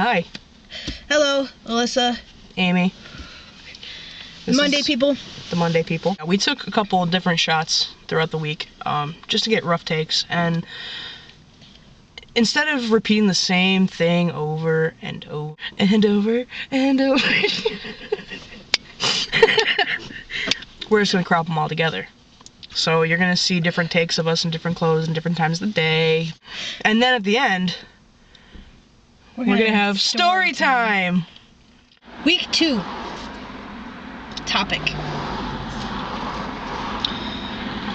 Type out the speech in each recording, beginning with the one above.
Hi. Hello, Alyssa. Amy. This Monday is people. The Monday people. We took a couple of different shots throughout the week, just to get rough takes, and instead of repeating the same thing over and over and over and over, we're just gonna crop them all together. So you're gonna see different takes of us in different clothes and different times of the day, and then at the end, we're gonna have story time. Week 2. Topic.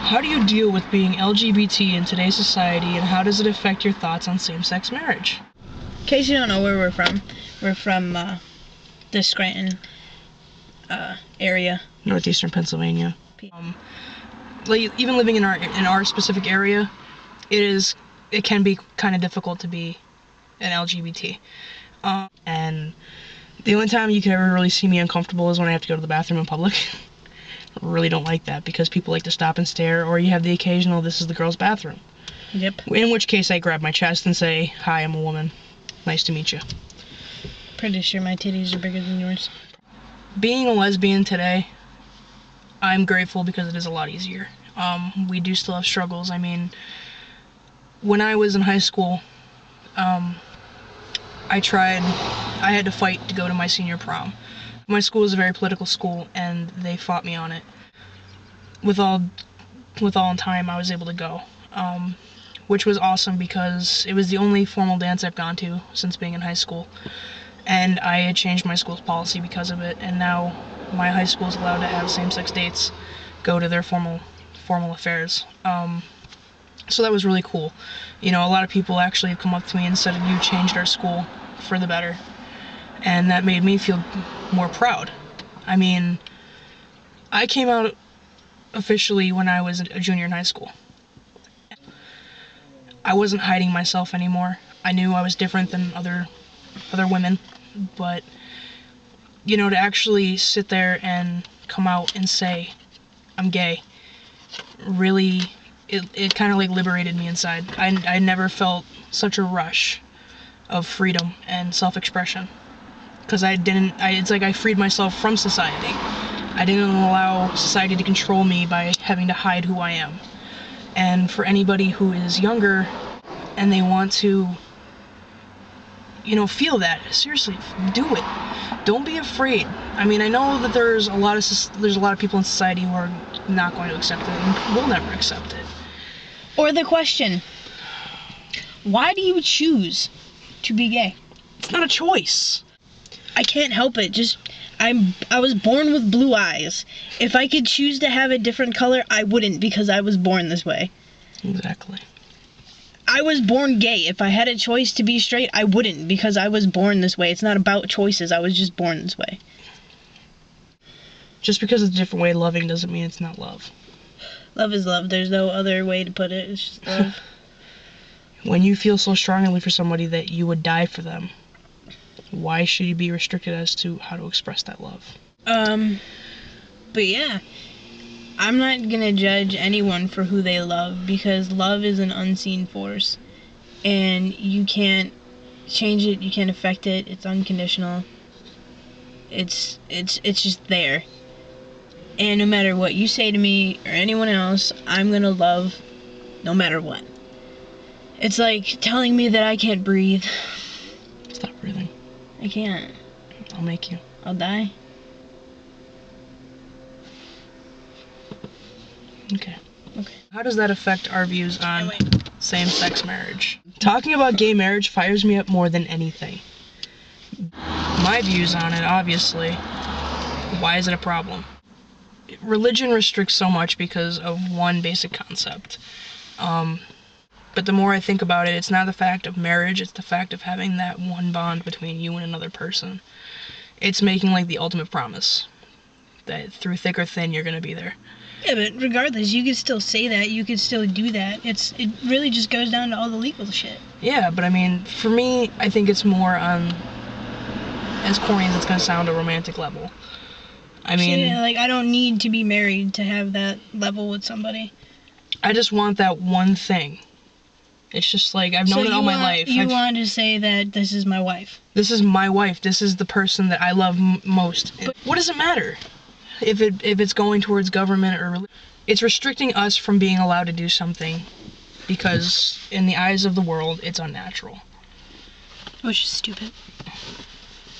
How do you deal with being LGBT in today's society, and how does it affect your thoughts on same-sex marriage? In case you don't know where we're from the Scranton area. Northeastern Pennsylvania. Like, even living in our specific area, it can be kind of difficult to be an LGBT. And the only time you can ever really see me uncomfortable is when I have to go to the bathroom in public. I really don't like that because people like to stop and stare, or you have the occasional, this is the girl's bathroom. Yep. In which case I grab my chest and say, hi, I'm a woman. Nice to meet you. Pretty sure my titties are bigger than yours. Being a lesbian today, I'm grateful because it is a lot easier. We do still have struggles. I mean, when I was in high school, I had to fight to go to my senior prom. My school is a very political school, and they fought me on it. With all in time, I was able to go, which was awesome because it was the only formal dance I've gone to since being in high school, and I had changed my school's policy because of it, and now my high school is allowed to have same-sex dates go to their formal affairs. So that was really cool. You know, a lot of people actually have come up to me and said, you changed our school for the better. And that made me feel more proud. I mean, I came out officially when I was a junior in high school. I wasn't hiding myself anymore. I knew I was different than other women, but, you know, to actually sit there and come out and say, I'm gay, really, it kind of like liberated me inside. I never felt such a rush of freedom and self-expression. Because it's like I freed myself from society. I didn't allow society to control me by having to hide who I am. And for anybody who is younger and they want to, you know, feel that, seriously, do it. Don't be afraid. I mean, I know that there's a lot of people in society who are not going to accept it and will never accept it. Or the question, why do you choose to be gay? It's not a choice. I can't help it. I was born with blue eyes. If I could choose to have a different color, I wouldn't because I was born this way. Exactly. I was born gay. If I had a choice to be straight, I wouldn't because I was born this way. It's not about choices. I was just born this way. Just because it's a different way of loving doesn't mean it's not love. Love is love. There's no other way to put it. It's just love. When you feel so strongly for somebody that you would die for them, why should you be restricted as to how to express that love? But yeah, I'm not gonna judge anyone for who they love because love is an unseen force, and you can't change it, you can't affect it. It's unconditional. It's just there. And no matter what you say to me or anyone else, I'm gonna love no matter what. It's like telling me that I can't breathe. Stop breathing. I can't. I'll make you. I'll die. Okay. How does that affect our views on same-sex marriage? Talking about gay marriage fires me up more than anything. My views on it, obviously. Why is it a problem? Religion restricts so much because of one basic concept. But the more I think about it, it's not the fact of marriage, it's the fact of having that one bond between you and another person. It's making like the ultimate promise that through thick or thin, you're gonna be there. Yeah, but regardless, you could still say that, you could still do that. It really just goes down to all the legal shit. Yeah, but I mean, for me, I think it's more on, as corny as it's gonna sound, a romantic level. I mean... See, like, I don't need to be married to have that level with somebody. I just want that one thing. It's just like, I've known it all my life. You want to say that this is my wife. This is my wife. This is the person that I love most. But what does it matter if it's going towards government or religion? It's restricting us from being allowed to do something because in the eyes of the world, it's unnatural. Which is stupid.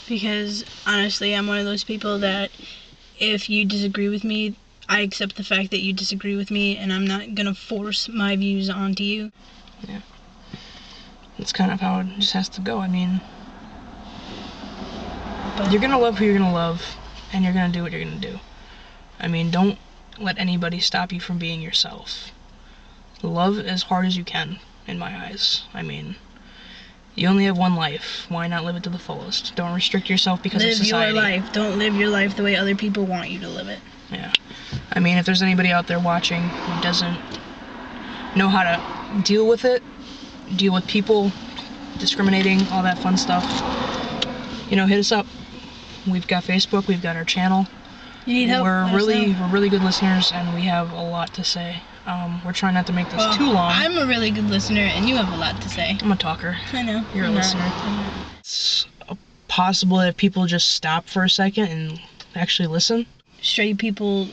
Because honestly, I'm one of those people that if you disagree with me, I accept the fact that you disagree with me, and I'm not gonna force my views onto you. Yeah. That's kind of how it just has to go. I mean, but you're gonna love who you're gonna love, and you're gonna do what you're gonna do. I mean, don't let anybody stop you from being yourself. Love as hard as you can, in my eyes. I mean, you only have one life. Why not live it to the fullest? Don't restrict yourself because of society. Live your life. Don't live your life the way other people want you to live it. Yeah. I mean, if there's anybody out there watching who doesn't know how to deal with it, deal with people discriminating, all that fun stuff, you know, hit us up. We've got Facebook, we've got our channel. You need help? We're really good listeners, and we have a lot to say. We're trying not to make this too long. I'm a really good listener, and you have a lot to say. I'm a talker. I know. You're a listener. It's possible if people just stop for a second and actually listen. Straight people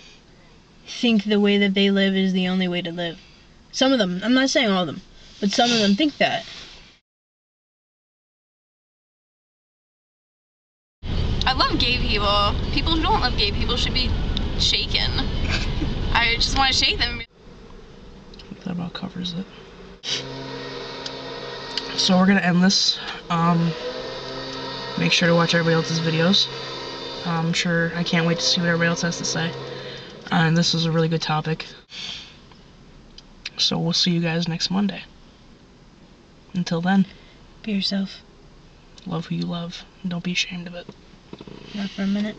think the way that they live is the only way to live. Some of them. I'm not saying all of them, but some of them think that. I love gay people. People who don't love gay people should be shaken. I just want to shake them. That about covers it. So we're gonna end this. Make sure to watch everybody else's videos. I can't wait to see what everybody else has to say. And this is a really good topic. So we'll see you guys next Monday. Until then, Be yourself. Love who you love. And don't be ashamed of it. Not for a minute.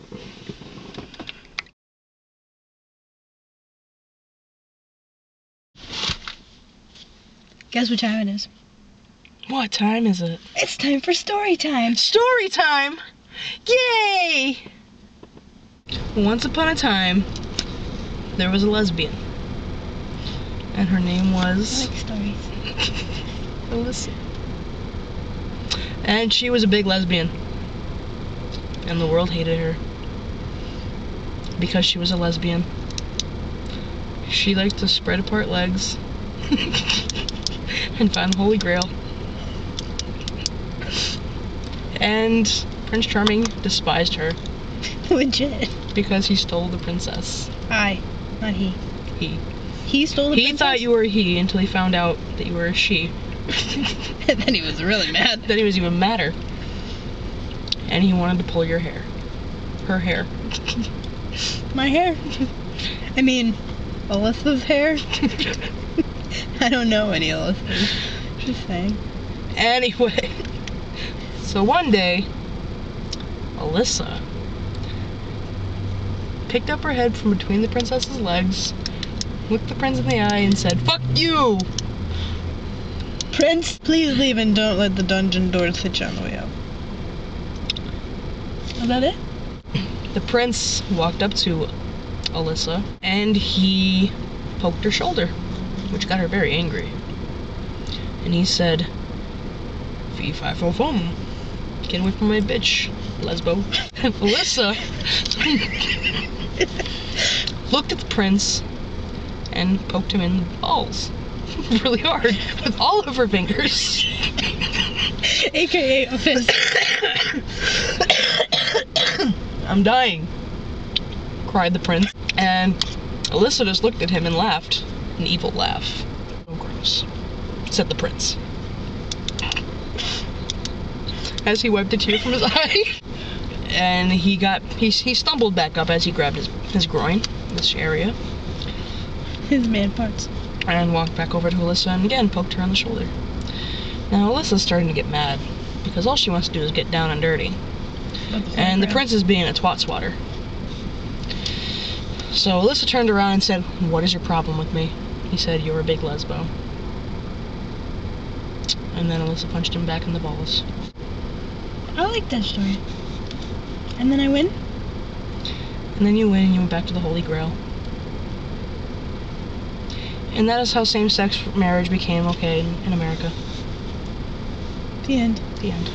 Guess what time it is? What time is it? It's time for story time. Story time! Yay! Once upon a time, there was a lesbian. And her name was... I like stories. Alyssa. And she was a big lesbian. And the world hated her. Because she was a lesbian. She liked to spread apart legs. And find the Holy Grail. And Prince Charming despised her. Legit. Because he stole the princess. I, not he. He. He stole the princess? He thought you were a he until he found out that you were a she. And then he was really mad. Then he was even madder. And he wanted to pull your hair. Her hair. My hair? I mean, Alyssa's hair? I don't know any Alyssas. Just saying. Anyway. So one day, Alyssa picked up her head from between the princess's legs, looked the prince in the eye, and said, "Fuck you!" Prince, please leave and don't let the dungeon doors hit you on the way out. Is that it? The prince walked up to Alyssa, and he poked her shoulder, which got her very angry. And he said, "Fee fi fo fum. Get away from my bitch, lesbo." And Alyssa looked at the prince and poked him in the balls really hard with all of her fingers. AKA a fist. "I'm dying," cried the prince. And Alyssa just looked at him and laughed. An evil laugh. "Oh, gross," said the prince, as he wiped a tear from his eye. And he stumbled back up as he grabbed his groin, this area. His man parts. And walked back over to Alyssa and again poked her on the shoulder. Now Alyssa's starting to get mad, because all she wants to do is get down and dirty. And the prince is being a twat swatter. So Alyssa turned around and said, "What is your problem with me?" He said, "You're a big lesbo." And then Alyssa punched him back in the balls. I like that story. And then I win? And then you win and you went back to the Holy Grail. And that is how same-sex marriage became okay in America. The end. The end.